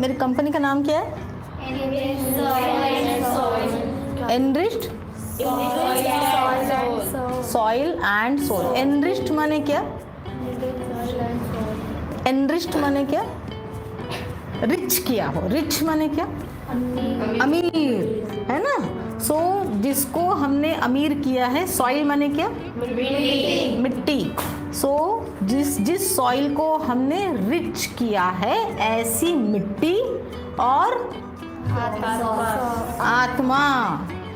मेरी कंपनी का नाम क्या है? Enriched soil and soul. Enriched माने क्या? एनरिच्ड माने क्या? रिच किया हो। रिच माने क्या? अमीर, है ना। सो जिसको हमने अमीर किया है, सॉइल माने क्या? मिट्टी। सो जिस सॉइल को हमने रिच किया है, ऐसी मिट्टी और आत्मा।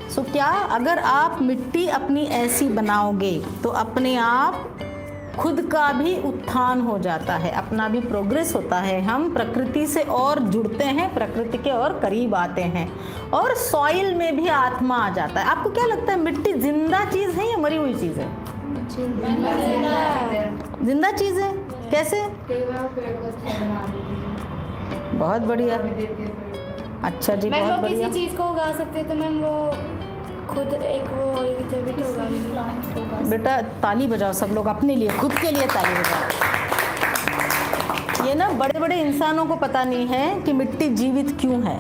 सो क्या अगर आप मिट्टी अपनी ऐसी बनाओगे तो अपने आप खुद का भी उत्थान हो जाता है, अपना भी प्रोग्रेस होता है, हम प्रकृति से और जुड़ते हैं, प्रकृति के और करीब आते हैं, और सॉइल में भी आत्मा आ जाता है। आपको क्या लगता है, मिट्टी जिंदा चीज है या मरी हुई चीज है? जिंदा चीज है। कैसे? बहुत बढ़िया, अच्छा जी, बहुत बढ़िया। किसी चीज को उगा सकते तो मैम वो खुद एक वो जैविक होगा। बेटा ताली बजाओ सब लोग अपने लिए, खुद के लिए ताली बजाओ। ये ना बड़े बड़े इंसानों को पता नहीं है कि मिट्टी जीवित क्यों है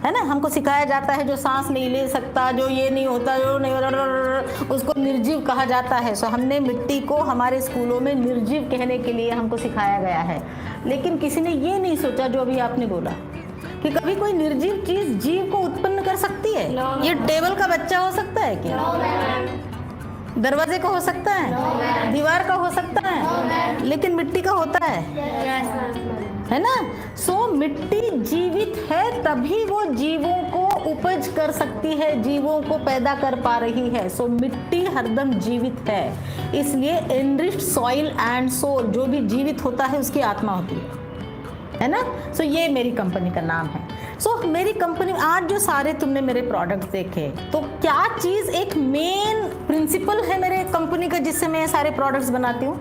ना। हमको सिखाया जाता है जो सांस नहीं ले सकता, जो ये नहीं होता, जो नहीं, उसको निर्जीव कहा जाता है। सो हमने मिट्टी को हमारे स्कूलों में निर्जीव कहने के लिए हमको सिखाया गया है, लेकिन किसी ने ये नहीं सोचा जो अभी आपने बोला कि कभी कोई निर्जीव चीज जीव को उत्पन्न कर सकती है। ये टेबल का बच्चा हो सकता है क्या? दरवाजे का हो सकता है, दीवार का हो सकता है, लेकिन मिट्टी का होता है ना। सो मिट्टी जीवित है, तभी वो जीवों को उपज कर सकती है, जीवों को पैदा कर पा रही है। सो मिट्टी हरदम जीवित है, इसलिए एनरिच्ड सॉइल एंड सोल, जो भी जीवित होता है उसकी आत्मा होती है ना। सो ये मेरी कंपनी का नाम है। सो मेरी कंपनी, आज जो सारे तुमने मेरे प्रोडक्ट्स देखे, तो क्या चीज एक मेन प्रिंसिपल है मेरे कंपनी का जिससे मैं सारे प्रोडक्ट्स बनाती हूँ?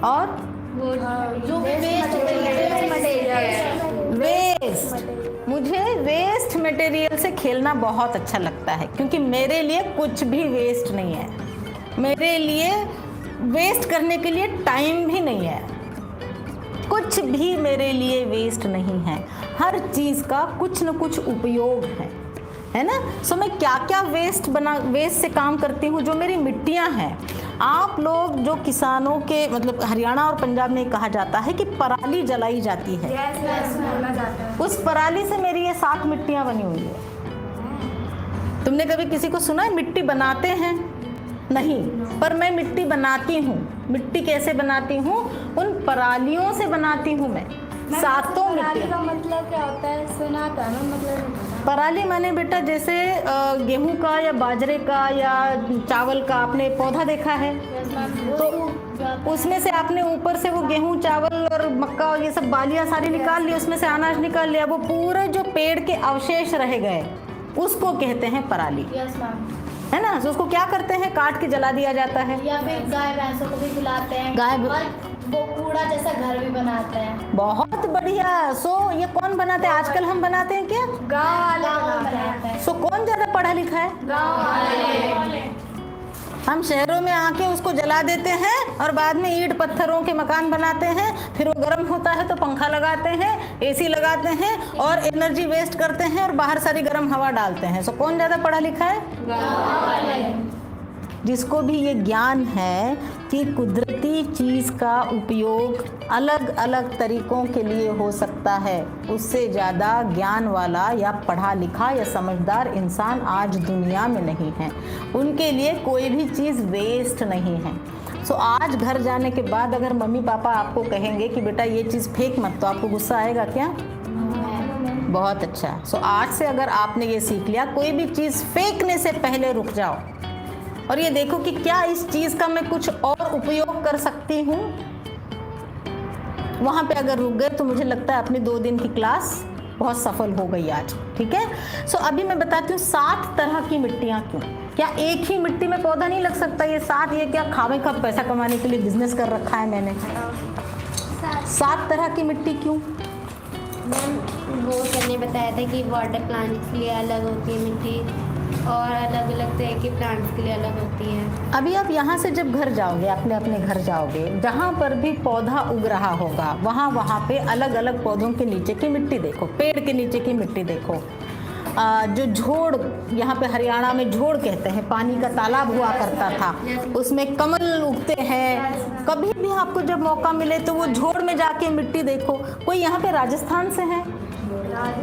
और जो वेस्ट। मुझे वेस्ट मटेरियल से खेलना बहुत अच्छा लगता है, क्योंकि मेरे लिए कुछ भी वेस्ट नहीं है। मेरे लिए वेस्ट करने के लिए टाइम भी नहीं है, कुछ भी मेरे लिए वेस्ट नहीं है। हर चीज़ का कुछ न कुछ उपयोग है ना। सो मैं क्या क्या वेस्ट से काम करती हूँ। जो मेरी मिट्टियाँ हैं, आप लोग जो किसानों के, मतलब हरियाणा और पंजाब में कहा जाता है कि पराली जलाई जाती है, उस पराली से मेरी ये 7 मिट्टियाँ बनी हुई है। तुमने कभी किसी को सुना है मिट्टी बनाते हैं? नहीं, पर मैं मिट्टी बनाती हूँ। मिट्टी कैसे बनाती हूँ? उन परालियों से बनाती हूँ मैं। 7 मिट्टी का मतलब क्या होता है? सुना था ना, मतलब पराली माने बेटा जैसे गेहूं का या बाजरे का या चावल का आपने पौधा देखा है, तो उसमें से आपने ऊपर से वो गेहूं, चावल और मक्का और ये सब बालियां सारी निकाल ली, उसमें से अनाज निकाल लिया, वो पूरे जो पेड़ के अवशेष रह गए उसको कहते हैं पराली, है ना। तो उसको क्या करते हैं, काट के जला दिया जाता है, या फिर गाय भैंसों को भी खिलाते हैं, गाय वो कूड़ा जैसा घर भी बनाते हैं। बहुत बढ़िया। सो ये कौन बनाते हैं? आजकल हम बनाते हैं क्या? गाँव बनाते हैं। सो कौन ज्यादा पढ़ा लिखा है? हम शहरों में आके उसको जला देते हैं और बाद में ईंट पत्थरों के मकान बनाते हैं, फिर वो गर्म होता है तो पंखा लगाते हैं, एसी लगाते हैं और एनर्जी वेस्ट करते हैं और बाहर सारी गर्म हवा डालते हैं। सो कौन ज़्यादा पढ़ा लिखा है? जिसको भी ये ज्ञान है कि कुदरती चीज़ का उपयोग अलग अलग तरीकों के लिए हो सकता है, उससे ज़्यादा ज्ञान वाला या पढ़ा लिखा या समझदार इंसान आज दुनिया में नहीं है। उनके लिए कोई भी चीज़ वेस्ट नहीं है। सो आज घर जाने के बाद अगर मम्मी पापा आपको कहेंगे कि बेटा ये चीज़ फेंक मत, तो आपको गुस्सा आएगा क्या? बहुत अच्छा। सो आज से अगर आपने ये सीख लिया, कोई भी चीज़ फेंकने से पहले रुक जाओ और ये देखो कि क्या इस चीज़ का मैं कुछ और उपयोग कर सकती हूँ। वहाँ पे अगर रुक गए तो मुझे लगता है अपनी 2 दिन की क्लास बहुत सफल हो गई आज। ठीक है। सो अभी मैं बताती हूँ 7 तरह की मिट्टियाँ क्यों। क्या एक ही मिट्टी में पौधा नहीं लग सकता? ये 7, ये क्या खावे का पैसा कमाने के लिए बिजनेस कर रखा है मैंने? 7 तरह की मिट्टी क्यों? मैम वो सर ने बताया था कि वाटर प्लांट के लिए अलग होती है मिट्टी, और अलग अलग तरह के प्लांट्स के लिए अलग होती हैं। अभी आप यहाँ से जब घर जाओगे, अपने अपने घर जाओगे, जहाँ पर भी पौधा उग रहा होगा वहाँ पे अलग अलग पौधों के नीचे की मिट्टी देखो, पेड़ के नीचे की मिट्टी देखो। जो झोड़, यहाँ पे हरियाणा में झोड़ कहते हैं, पानी का तालाब हुआ करता था, उसमें कमल उगते हैं। कभी भी आपको जब मौका मिले तो वो झोड़ में जाके मिट्टी देखो। कोई यहाँ पे राजस्थान से है?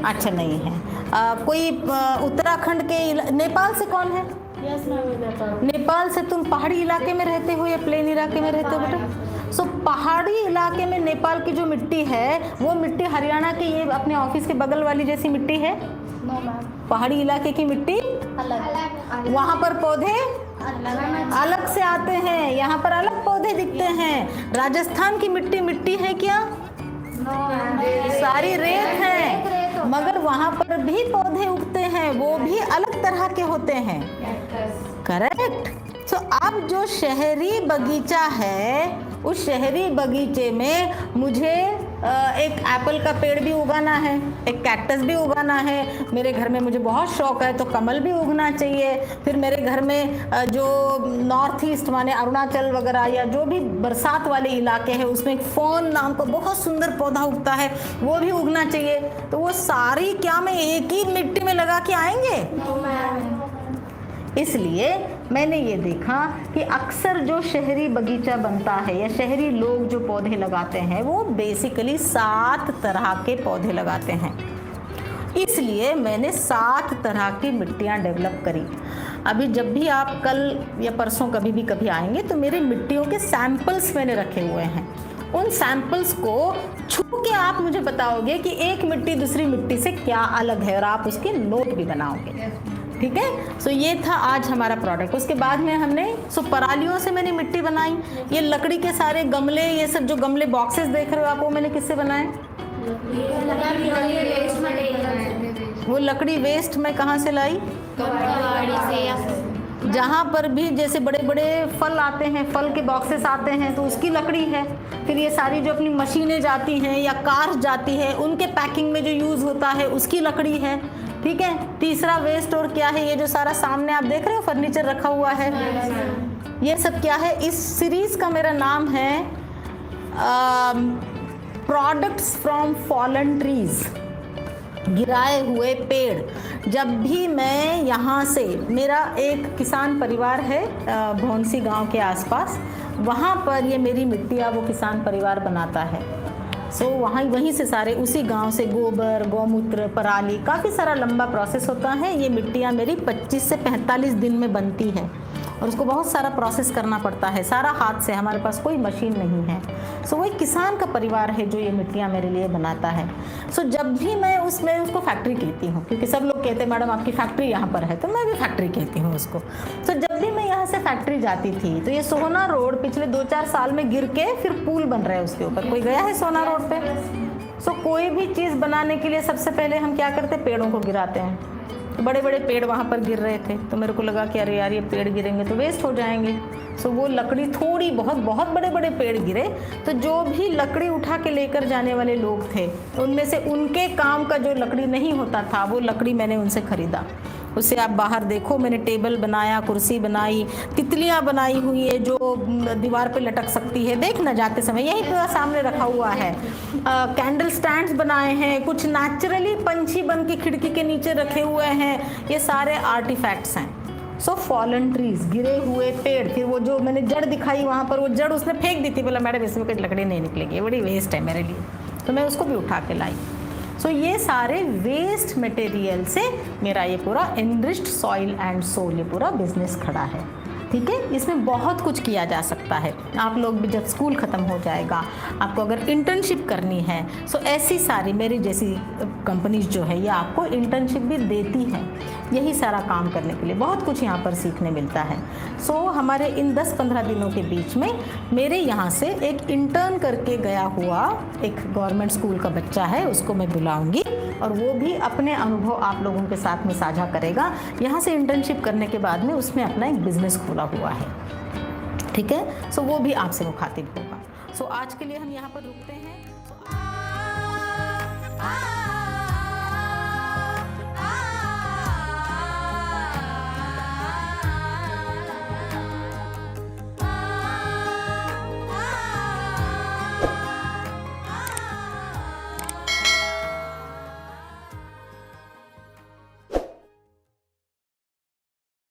अच्छा नहीं है। कोई उत्तराखंड के, नेपाल से कौन है? नेपाल से। तुम पहाड़ी इलाके में रहते हो या प्लेन इलाके में रहते हो बेटा? सो पहाड़ी इलाके में नेपाल की जो मिट्टी है वो मिट्टी हरियाणा की ये अपने ऑफिस के बगल वाली जैसी मिट्टी है? पहाड़ी इलाके की मिट्टी अलग, वहाँ पर पौधे अलग से आते हैं, यहाँ पर अलग पौधे दिखते हैं। राजस्थान की मिट्टी मिट्टी है क्या? सारी रेत है, मगर वहाँ पर भी पौधे उगते हैं, वो भी अलग तरह के होते हैं। करेक्ट। तो अब जो शहरी बगीचा है, उस शहरी बगीचे में मुझे एक एप्पल का पेड़ भी उगाना है, एक कैक्टस भी उगाना है। मेरे घर में मुझे बहुत शौक है तो कमल भी उगना चाहिए। फिर मेरे घर में जो नॉर्थ ईस्ट माने अरुणाचल वगैरह या जो भी बरसात वाले इलाके हैं उसमें एक फॉन नाम का बहुत सुंदर पौधा उगता है, वो भी उगना चाहिए। तो वो सारी क्या मैं एक ही मिट्टी में लगा के आएंगे? इसलिए मैंने ये देखा कि अक्सर जो शहरी बगीचा बनता है या शहरी लोग जो पौधे लगाते हैं वो बेसिकली 7 तरह के पौधे लगाते हैं। इसलिए मैंने 7 तरह की मिट्टियाँ डेवलप करी। अभी जब भी आप कल या परसों कभी आएंगे तो मेरे मिट्टियों के सैंपल्स मैंने रखे हुए हैं। उन सैंपल्स को छू के आप मुझे बताओगे कि एक मिट्टी दूसरी मिट्टी से क्या अलग है और आप उसके नोट भी बनाओगे। ठीक है। सो ये था आज हमारा प्रोडक्ट। उसके बाद में हमने परालियों से मैंने मिट्टी बनाई। ये लकड़ी के सारे गमले, ये सब जो गमले बॉक्सेस देख रहे हो आप, वो मैंने किससे बनाए? वो लकड़ी वेस्ट मैं कहाँ से लाई? जहाँ पर भी जैसे बड़े बड़े फल आते हैं, फल के बॉक्सेस आते हैं तो उसकी लकड़ी है। फिर ये सारी जो अपनी मशीनें जाती हैं या कार जाती है उनके पैकिंग में जो यूज़ होता है उसकी लकड़ी है। ठीक है। तीसरा वेस्ट और क्या है? ये जो सारा सामने आप देख रहे हो फर्नीचर रखा हुआ है, ये सब क्या है? इस सीरीज का मेरा नाम है प्रोडक्ट्स फ्रॉम फॉलन ट्रीज, गिराए हुए पेड़। जब भी मैं यहाँ से, मेरा एक किसान परिवार है भौंसी गांव के आसपास, वहाँ पर ये मेरी मिट्टियाँ वो किसान परिवार बनाता है। वहीं से सारे उसी गांव से गोबर, गौमूत्र, पराली, काफ़ी सारा लंबा प्रोसेस होता है। ये मिट्टियाँ मेरी 25 से 45 दिन में बनती है और उसको बहुत सारा प्रोसेस करना पड़ता है, सारा हाथ से, हमारे पास कोई मशीन नहीं है। वो एक किसान का परिवार है जो ये मिट्टियाँ मेरे लिए बनाता है। जब भी मैं उसको फैक्ट्री कहती हूँ, क्योंकि सब लोग कहते हैं मैडम आपकी फैक्ट्री यहाँ पर है, तो मैं भी फैक्ट्री कहती हूँ उसको। जब भी मैं यहाँ से फैक्ट्री जाती थी तो ये सोहना रोड पिछले 2-4 साल में गिर के फिर पुल बन रहा है उसके ऊपर। कोई गया है सोहना रोड पे? कोई भी चीज़ बनाने के लिए सबसे पहले हम क्या करते हैं? पेड़ों को गिराते हैं। तो बड़े बड़े पेड़ वहाँ पर गिर रहे थे तो मेरे को लगा कि अरे यार ये पेड़ गिरेंगे तो वेस्ट हो जाएंगे। वो लकड़ी थोड़ी बहुत बड़े बड़े पेड़ गिरे तो जो भी लकड़ी उठा के लेकर जाने वाले लोग थे उनमें से उनके काम का जो लकड़ी नहीं होता था वो लकड़ी मैंने उनसे ख़रीदा। उससे आप बाहर देखो, मैंने टेबल बनाया, कुर्सी बनाई, तितलियाँ बनाई हुई है जो दीवार पे लटक सकती है, देखना जाते समय यही पूरा सामने रखा हुआ है। कैंडल स्टैंड्स बनाए हैं, कुछ नेचुरली पंछी बन के खिड़की के नीचे रखे हुए हैं। ये सारे आर्टिफैक्ट्स हैं। फॉलन ट्रीज, गिरे हुए पेड़। फिर वो जो मैंने जड़ दिखाई वहाँ पर, वो जड़ उसने फेंक दी थी, बोला मैडम इसमें कोई लकड़ी नहीं निकलेगी, बड़ी वेस्ट है मेरे लिए, तो मैं उसको भी उठा के लाई। ये सारे वेस्ट मटेरियल से मेरा ये पूरा एनरिच्ड सॉइल एंड सोल ये पूरा बिजनेस खड़ा है। ठीक है। इसमें बहुत कुछ किया जा सकता है। आप लोग भी जब स्कूल ख़त्म हो जाएगा, आपको अगर इंटर्नशिप करनी है ऐसी सारी मेरी जैसी कंपनीज जो है ये आपको इंटर्नशिप भी देती हैं। यही सारा काम करने के लिए बहुत कुछ यहाँ पर सीखने मिलता है। हमारे इन 10-15 दिनों के बीच में मेरे यहाँ से एक इंटर्न करके गया हुआ एक गवर्नमेंट स्कूल का बच्चा है, उसको मैं बुलाऊंगी और वो भी अपने अनुभव आप लोगों के साथ में साझा करेगा। यहाँ से इंटर्नशिप करने के बाद में उसने अपना एक बिजनेस खोला हुआ है। ठीक है। वो भी आपसे मुखातिब होगा। आज के लिए हम यहाँ पर रुकते हैं।